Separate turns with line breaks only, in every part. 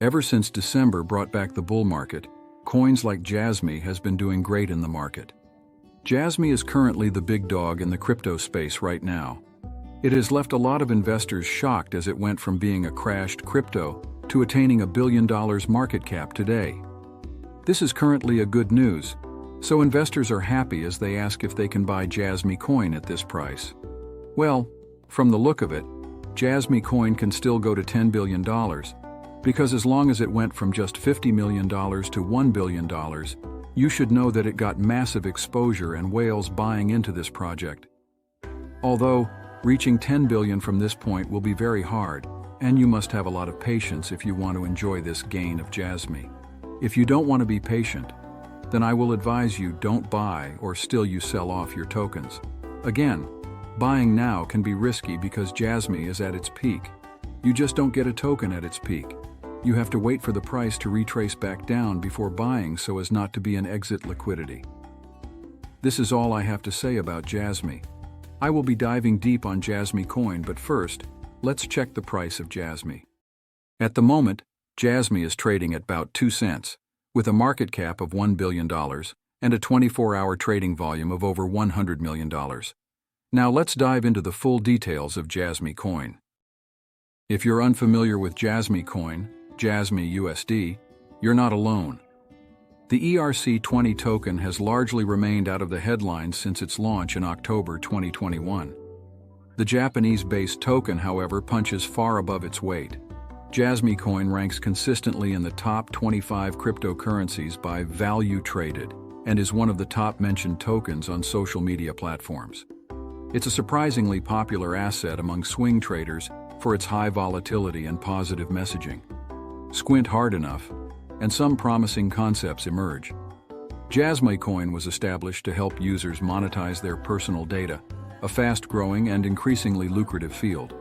Ever since December brought back the bull market, coins like Jasmy has been doing great in the market. Jasmy is currently the big dog in the crypto space right now. It has left a lot of investors shocked as it went from being a crashed crypto to attaining $1 billion market cap today. This is currently a good news, so investors are happy as they ask if they can buy Jasmy Coin at this price. Well, from the look of it, Jasmy Coin can still go to $10 billion, because as long as it went from just $50 million to $1 billion, you should know that it got massive exposure and whales buying into this project. Although, reaching $10 billion from this point will be very hard, and you must have a lot of patience if you want to enjoy this gain of Jasmy. If you don't want to be patient, then I will advise you don't buy or still you sell off your tokens. Again, buying now can be risky because Jasmy is at its peak. You just don't get a token at its peak. You have to wait for the price to retrace back down before buying so as not to be an exit liquidity. This is all I have to say about Jasmy. I will be diving deep on Jasmy Coin, but first, let's check the price of Jasmy. At the moment, Jasmy is trading at about 2 cents, with a market cap of $1 billion and a 24-hour trading volume of over $100 million. Now let's dive into the full details of Jasmy Coin. If you're unfamiliar with Jasmy Coin, Jasmy USD, you're not alone. The ERC20 token has largely remained out of the headlines since its launch in October 2021. The Japanese-based token, however, punches far above its weight. Jasmy Coin ranks consistently in the top 25 cryptocurrencies by value traded and is one of the top-mentioned tokens on social media platforms. It's a surprisingly popular asset among swing traders for its high volatility and positive messaging. Squint hard enough, and some promising concepts emerge. Jasmy Coin was established to help users monetize their personal data, a fast-growing and increasingly lucrative field.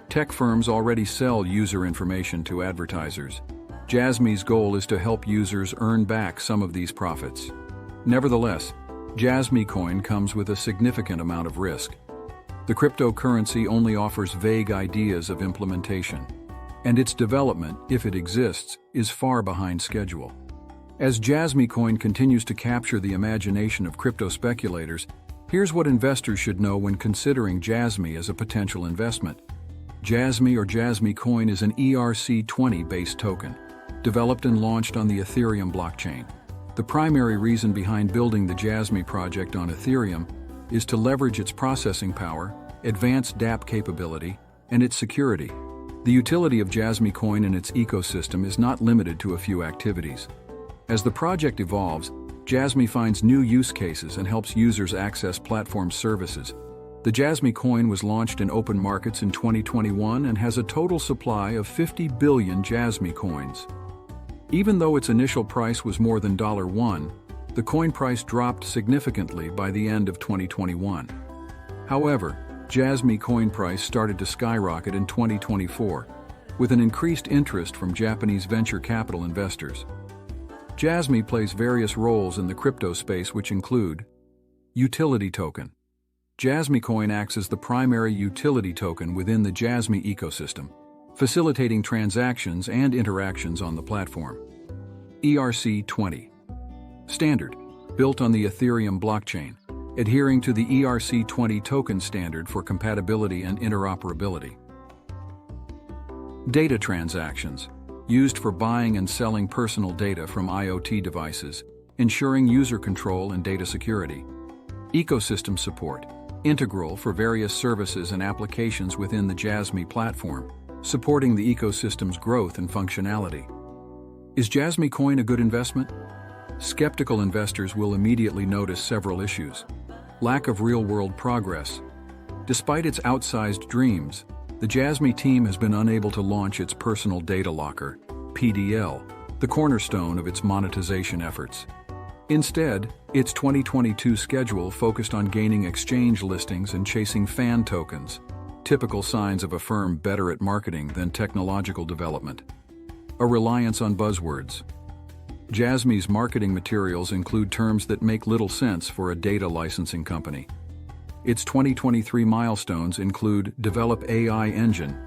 Tech firms already sell user information to advertisers. Jasmy's goal is to help users earn back some of these profits. Nevertheless, Jasmy Coin comes with a significant amount of risk. The cryptocurrency only offers vague ideas of implementation, and its development, if it exists, is far behind schedule. As Jasmy Coin continues to capture the imagination of crypto speculators, here's what investors should know when considering Jasmy as a potential investment. Jasmy or Jasmy Coin is an ERC20-based token, developed and launched on the Ethereum blockchain. The primary reason behind building the Jasmy project on Ethereum is to leverage its processing power, advanced dApp capability, and its security. The utility of Jasmy Coin and its ecosystem is not limited to a few activities. As the project evolves, Jasmy finds new use cases and helps users access platform services. The Jasmy Coin was launched in open markets in 2021 and has a total supply of 50 billion Jasmy Coins. Even though its initial price was more than $1, the coin price dropped significantly by the end of 2021. However, Jasmy Coin price started to skyrocket in 2024, with an increased interest from Japanese venture capital investors. Jasmy plays various roles in the crypto space, which include utility token. Jasmy Coin acts as the primary utility token within the Jasmy ecosystem, facilitating transactions and interactions on the platform. ERC20 standard, built on the Ethereum blockchain, adhering to the ERC20 token standard for compatibility and interoperability. Data transactions, used for buying and selling personal data from IoT devices, ensuring user control and data security. Ecosystem support, integral for various services and applications within the Jasmy platform, supporting the ecosystem's growth and functionality. Is Jasmy Coin a good investment? Skeptical investors will immediately notice several issues. Lack of real-world progress. Despite its outsized dreams, the Jasmy team has been unable to launch its personal data locker, PDL, the cornerstone of its monetization efforts. Instead, its 2022 schedule focused on gaining exchange listings and chasing fan tokens, typical signs of a firm better at marketing than technological development. A reliance on buzzwords. Jasmy's marketing materials include terms that make little sense for a data licensing company. Its 2023 milestones include develop AI engine,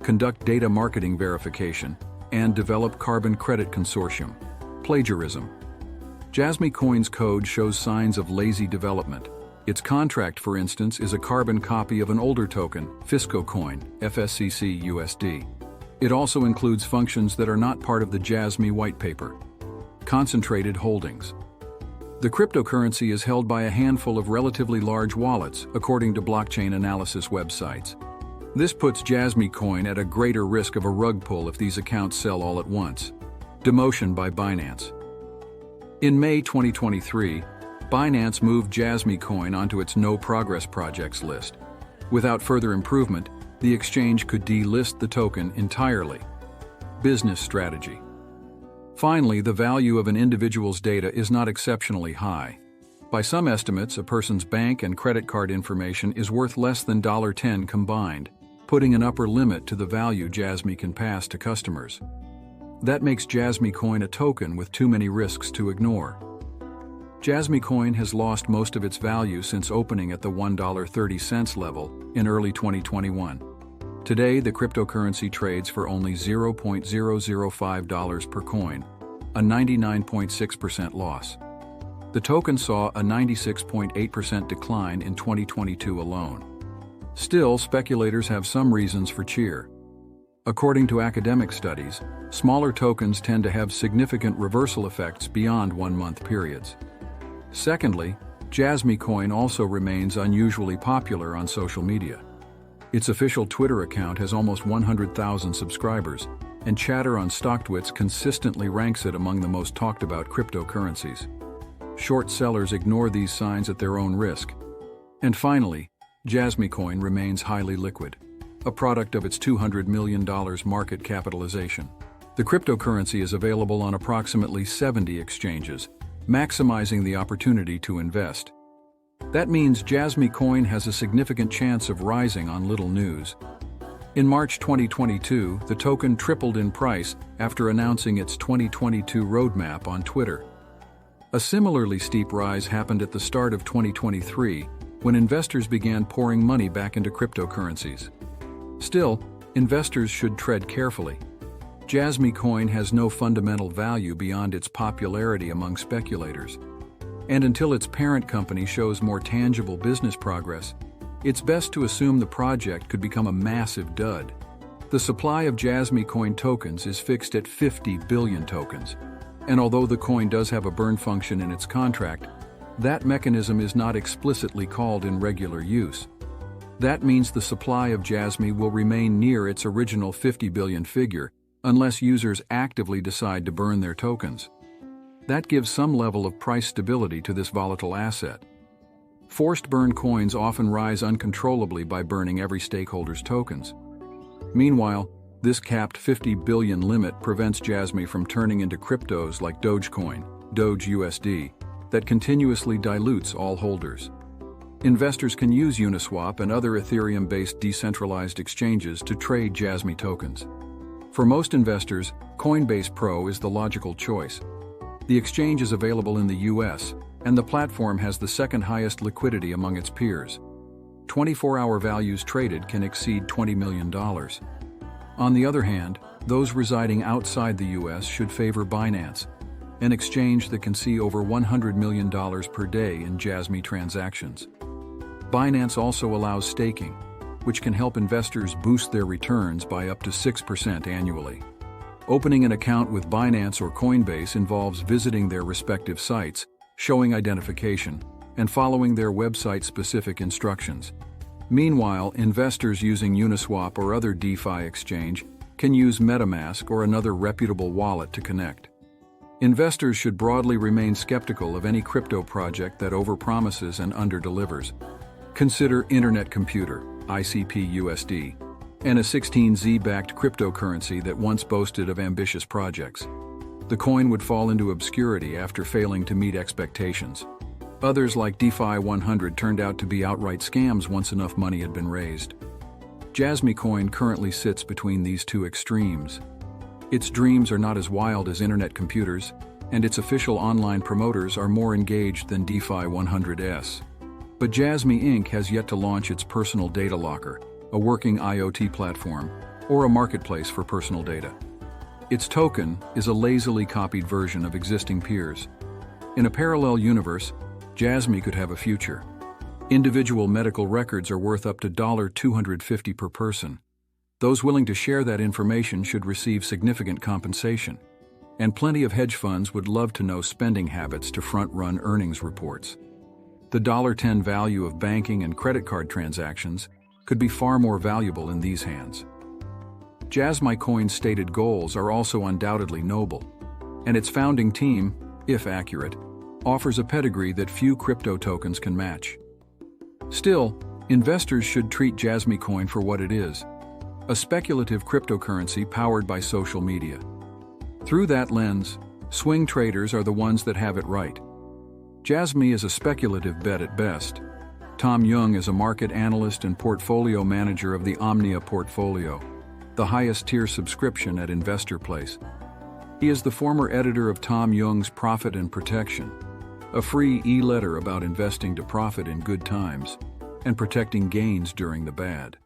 conduct data marketing verification, and develop carbon credit consortium. Plagiarism. Jasmy Coin's code shows signs of lazy development. Its contract, for instance, is a carbon copy of an older token, Fisco Coin, FSCC USD. It also includes functions that are not part of the Jasmy white paper. Concentrated holdings. The cryptocurrency is held by a handful of relatively large wallets, according to blockchain analysis websites. This puts Jasmy Coin at a greater risk of a rug pull if these accounts sell all at once. Demotion by Binance. In May 2023, Binance moved Jasmy Coin onto its No Progress Projects list. Without further improvement, the exchange could delist the token entirely. Business strategy. Finally, the value of an individual's data is not exceptionally high. By some estimates, a person's bank and credit card information is worth less than $10 combined, putting an upper limit to the value Jasmy can pass to customers. That makes Jasmy Coin a token with too many risks to ignore. Jasmy Coin has lost most of its value since opening at the $1.30 level in early 2021. Today, the cryptocurrency trades for only $0.005 per coin, a 99.6% loss. The token saw a 96.8% decline in 2022 alone. Still, speculators have some reasons for cheer. According to academic studies, smaller tokens tend to have significant reversal effects beyond one-month periods. Secondly, Jasmy Coin also remains unusually popular on social media. Its official Twitter account has almost 100,000 subscribers, and chatter on StockTwits consistently ranks it among the most talked about cryptocurrencies. Short sellers ignore these signs at their own risk. And finally, Jasmy Coin remains highly liquid, a product of its $200 million market capitalization. The cryptocurrency is available on approximately 70 exchanges, maximizing the opportunity to invest. That means Jasmy Coin has a significant chance of rising on little news. In March 2022, the token tripled in price after announcing its 2022 roadmap on Twitter. A similarly steep rise happened at the start of 2023, when investors began pouring money back into cryptocurrencies. Still, investors should tread carefully. Jasmy Coin has no fundamental value beyond its popularity among speculators. And until its parent company shows more tangible business progress, it's best to assume the project could become a massive dud. The supply of Jasmy Coin tokens is fixed at 50 billion tokens, and although the coin does have a burn function in its contract, that mechanism is not explicitly called in regular use. That means the supply of Jasmy will remain near its original 50 billion figure unless users actively decide to burn their tokens. That gives some level of price stability to this volatile asset. Forced burn coins often rise uncontrollably by burning every stakeholder's tokens. Meanwhile, this capped 50 billion limit prevents Jasmy from turning into cryptos like Dogecoin, Doge USD, that continuously dilutes all holders. Investors can use Uniswap and other Ethereum-based decentralized exchanges to trade Jasmy tokens. For most investors, Coinbase Pro is the logical choice. The exchange is available in the US, and the platform has the second highest liquidity among its peers. 24-hour values traded can exceed $20 million. On the other hand, those residing outside the US should favor Binance, an exchange that can see over $100 million per day in Jasmy transactions. Binance also allows staking, which can help investors boost their returns by up to 6% annually. Opening an account with Binance or Coinbase involves visiting their respective sites, showing identification, and following their website-specific instructions. Meanwhile, investors using Uniswap or other DeFi exchange can use MetaMask or another reputable wallet to connect. Investors should broadly remain skeptical of any crypto project that overpromises and underdelivers. Consider Internet Computer, ICP-USD, and a 16Z-backed cryptocurrency that once boasted of ambitious projects. The coin would fall into obscurity after failing to meet expectations. Others like DeFi 100 turned out to be outright scams once enough money had been raised. Jasmy Coin currently sits between these two extremes. Its dreams are not as wild as Internet Computers, and its official online promoters are more engaged than DeFi 100's. But Jasmy Inc. has yet to launch its personal data locker, a working IoT platform, or a marketplace for personal data. Its token is a lazily copied version of existing peers. In a parallel universe, Jasmy could have a future. Individual medical records are worth up to $250 per person. Those willing to share that information should receive significant compensation. And plenty of hedge funds would love to know spending habits to front-run earnings reports. The $10 value of banking and credit card transactions could be far more valuable in these hands. Jasmy Coin's stated goals are also undoubtedly noble, and its founding team, if accurate, offers a pedigree that few crypto tokens can match. Still, investors should treat Jasmy Coin for what it is, a speculative cryptocurrency powered by social media. Through that lens, swing traders are the ones that have it right. Jasmy is a speculative bet at best. Tom Young is a market analyst and portfolio manager of the Omnia portfolio, the highest-tier subscription at Investor Place. He is the former editor of Tom Young's Profit and Protection, a free e-letter about investing to profit in good times and protecting gains during the bad.